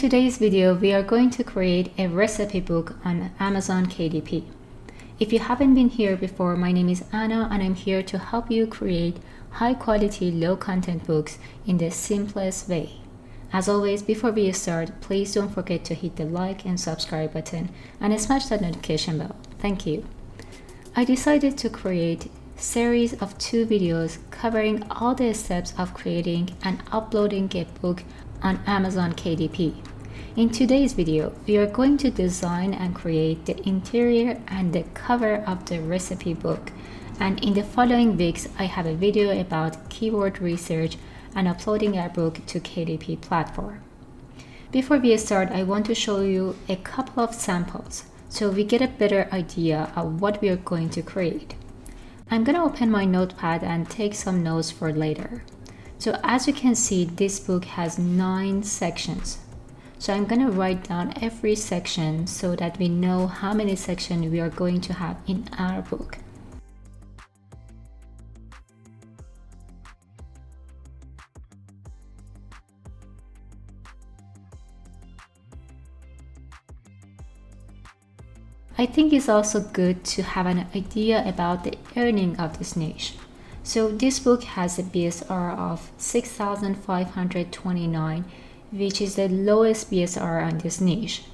today's video, we are going to create a recipe book on Amazon KDP. If you haven't been here before, my name is Anna and I'm here to help you create high quality, low content books in the simplest way. As always, before we start, please don't forget to hit the like and subscribe button and smash that notification bell. Thank you. I decided to create a series of 2 videos covering all the steps of creating and uploading a book on Amazon KDP. In today's video, we are going to design and create the interior and the cover of the recipe book. And in the following weeks, I have a video about keyword research and uploading our book to KDP platform. Before we start, I want to show you a couple of samples so we get a better idea of what we are going to create. I'm going to open my notepad and take some notes for later. So as you can see, this book has 9 sections. So I'm going to write down every section so that we know how many sections we are going to have in our book. I think it's also good to have an idea about the earning of this niche. So this book has a BSR of 6,529, which is the lowest BSR on this niche.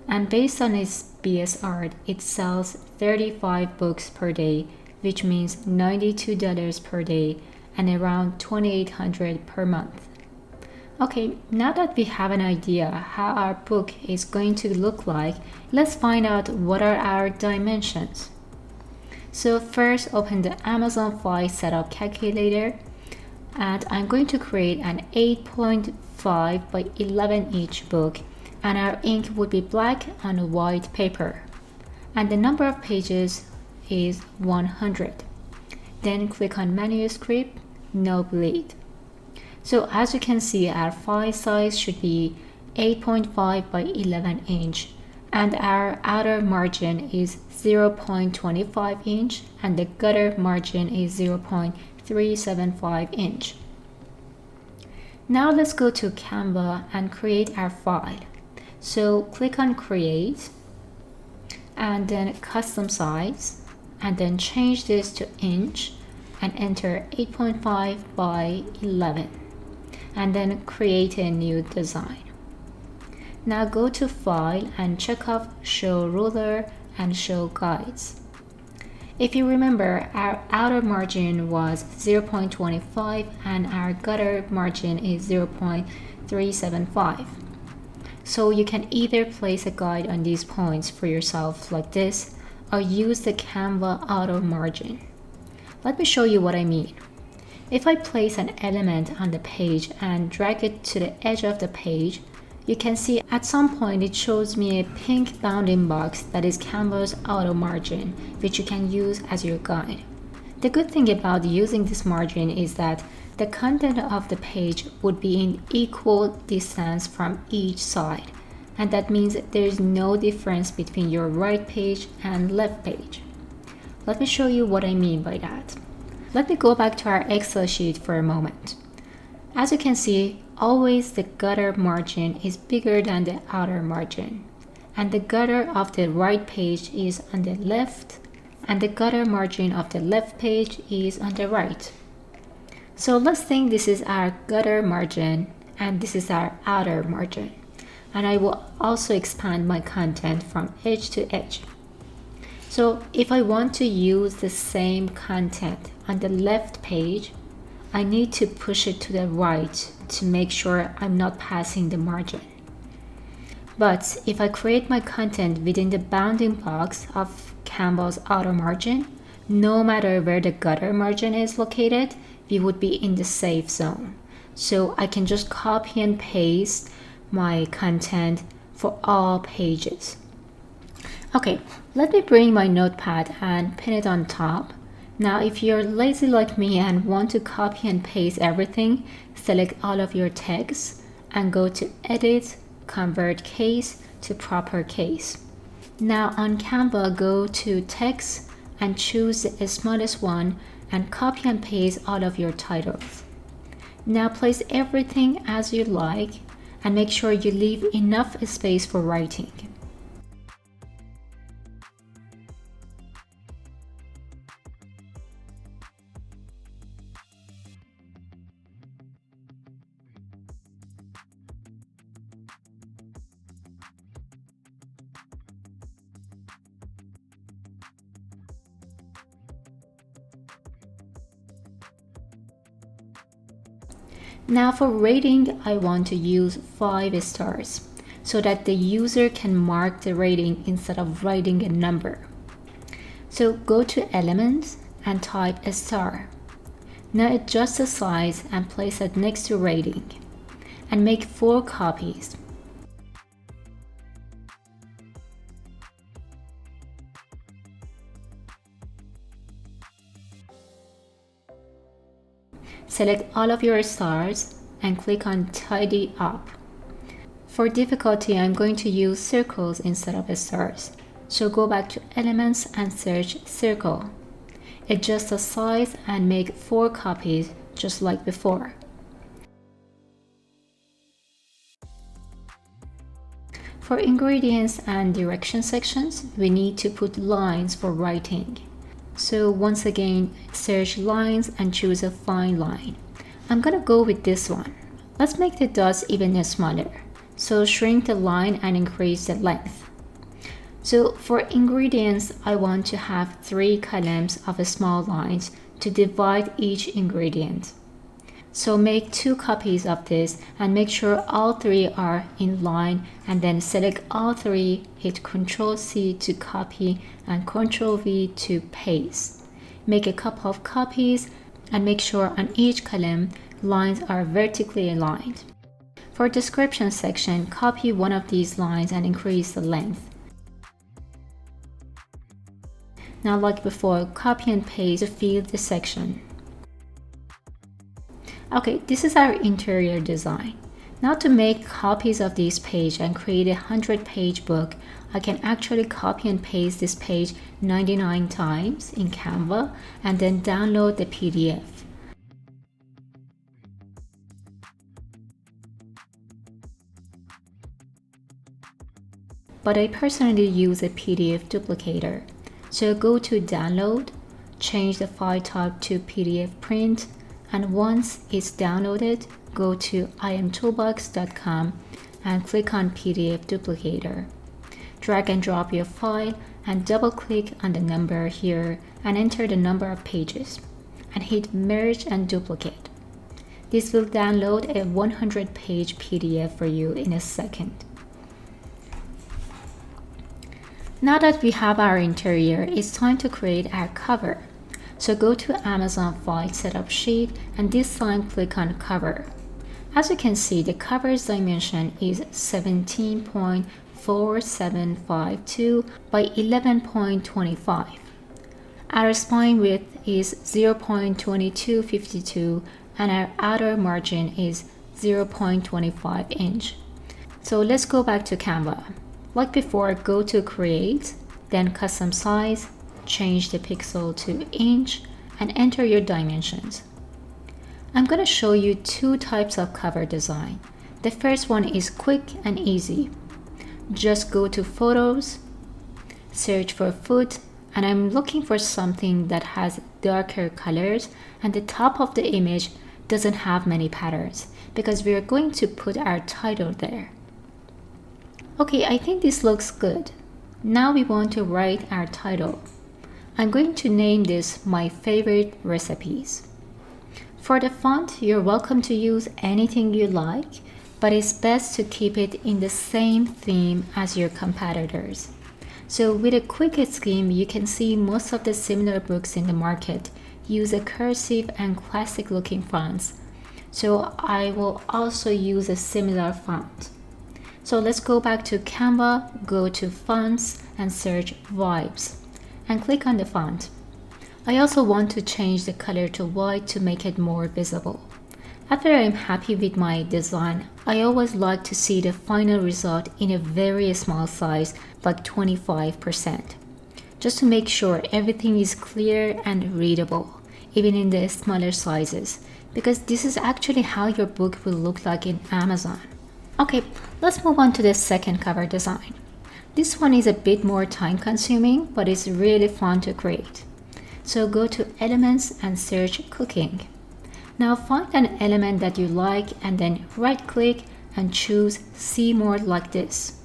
And based on its BSR, it sells 35 books per day, which means $92 per day and around $2,800 per month. Okay, now that we have an idea how our book is going to look like, let's find out what are our dimensions. So first, open the Amazon file setup calculator, and I'm going to create an 8.5 by 11 inch book, and our ink would be black on white paper, and the number of pages is 100. Then click on manuscript, no bleed. So as you can see, our file size should be 8.5 by 11 inch. And our outer margin is 0.25 inch and the gutter margin is 0.375 inch. Now let's go to Canva and create our file. So click on create and then custom size and then change this to inch and enter 8.5 by 11 and then create a new design. Now go to File and check off Show Ruler and Show Guides. If you remember, our outer margin was 0.25 and our gutter margin is 0.375. So you can either place a guide on these points for yourself like this or use the Canva outer margin. Let me show you what I mean. If I place an element on the page and drag it to the edge of the page, you can see at some point it shows me a pink bounding box that is Canva's outer margin, which you can use as your guide. The good thing about using this margin is that the content of the page would be in equal distance from each side, and that means there is no difference between your right page and left page. Let me show you what I mean by that. Let me go back to our Excel sheet for a moment. As you can see, always the gutter margin is bigger than the outer margin, and the gutter of the right page is on the left and the gutter margin of the left page is on the right. So let's think this is our gutter margin and this is our outer margin, and I will also expand my content from edge to edge. So if I want to use the same content on the left page, I need to push it to the right to make sure I'm not passing the margin. But if I create my content within the bounding box of Canva's outer margin, no matter where the gutter margin is located, we would be in the safe zone. So I can just copy and paste my content for all pages. Okay, let me bring my notepad and pin it on top. Now, if you're lazy like me and want to copy and paste everything, select all of your text and go to Edit, Convert Case to Proper Case. Now on Canva, go to Text and choose the smallest one and copy and paste all of your titles. Now place everything as you like and make sure you leave enough space for writing. Now for rating, I want to use 5 stars so that the user can mark the rating instead of writing a number. So go to Elements and type a star. Now adjust the size and place it next to rating and make 4 copies. Select all of your stars and click on Tidy Up. For difficulty, I'm going to use circles instead of stars. So go back to Elements and search Circle. Adjust the size and make 4 copies just like before. For ingredients and direction sections, we need to put lines for writing. So once again, search lines and choose a fine line. I'm gonna go with this one. Let's make the dots even smaller. So shrink the line and increase the length. So for ingredients, I want to have 3 columns of small lines to divide each ingredient. So make 2 copies of this and make sure all 3 are in line, and then select all 3, hit Ctrl+C to copy and Ctrl+V to paste. Make a couple of copies and make sure on each column lines are vertically aligned. For description section, copy one of these lines and increase the length. Now like before, copy and paste to fill the section. Okay, this is our interior design. Now to make copies of this page and create a 100-page book, I can actually copy and paste this page 99 times in Canva and then download the PDF. But I personally use a PDF duplicator. So go to Download, change the file type to PDF print, and once it's downloaded, go to imtoolbox.com and click on PDF Duplicator. Drag and drop your file and double click on the number here and enter the number of pages and hit Merge and Duplicate. This will download a 100-page PDF for you in a second. Now that we have our interior, it's time to create our cover. So go to Amazon File Setup Sheet and this time click on Cover. As you can see, the cover's dimension is 17.4752 by 11.25. Our spine width is 0.2252 and our outer margin is 0.25 inch. So let's go back to Canva. Like before, go to Create, then Custom Size, change the pixel to inch, and enter your dimensions. I'm going to show you 2 types of cover design. The first one is quick and easy. Just go to Photos, search for foot, and I'm looking for something that has darker colors and the top of the image doesn't have many patterns because we are going to put our title there. Okay, I think this looks good. Now we want to write our title. I'm going to name this My Favorite Recipes. For the font, you're welcome to use anything you like, but it's best to keep it in the same theme as your competitors. So with a quick scheme, you can see most of the similar books in the market use a cursive and classic looking fonts. So I will also use a similar font. So let's go back to Canva, go to Fonts and search Vibes and click on the font. I also want to change the color to white to make it more visible. After I'm happy with my design, I always like to see the final result in a very small size, like 25%, just to make sure everything is clear and readable, even in the smaller sizes, because this is actually how your book will look like in Amazon. Okay, let's move on to the second cover design. This one is a bit more time consuming, but it's really fun to create. So go to Elements and search Cooking. Now find an element that you like and then right click and choose See More like this.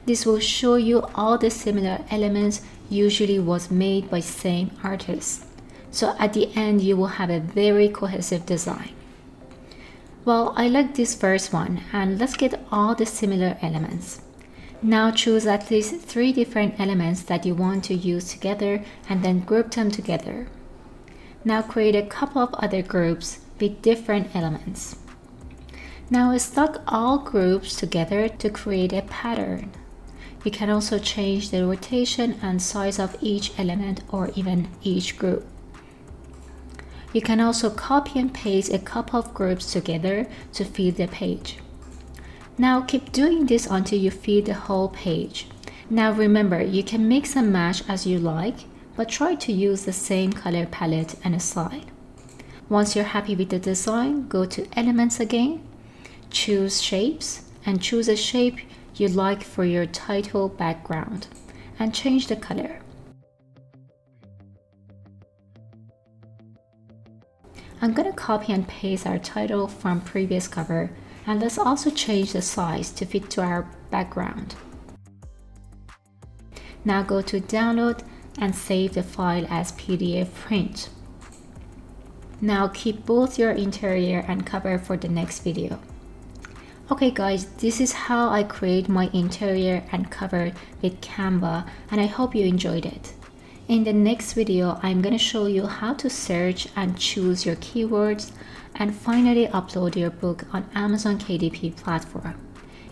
This will show you all the similar elements usually was made by same artist. So at the end you will have a very cohesive design. Well, I like this first one, and let's get all the similar elements. Now choose at least 3 different elements that you want to use together and then group them together. Now create a couple of other groups with different elements. Now stack all groups together to create a pattern. You can also change the rotation and size of each element or even each group. You can also copy and paste a couple of groups together to fill the page. Now keep doing this until you fill the whole page. Now remember, you can mix and match as you like, but try to use the same color palette and style. Once you're happy with the design, go to Elements again, choose Shapes, and choose a shape you like for your title background, and change the color. I'm gonna copy and paste our title from previous cover, and let's also change the size to fit to our background. Now go to Download and save the file as PDF print. Now keep both your interior and cover for the next video. Okay guys, this is how I create my interior and cover with Canva, and I hope you enjoyed it. In the next video, I'm going to show you how to search and choose your keywords and finally upload your book on Amazon KDP platform.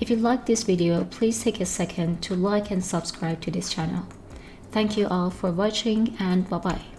If you like this video, please take a second to like and subscribe to this channel. Thank you all for watching, and bye-bye.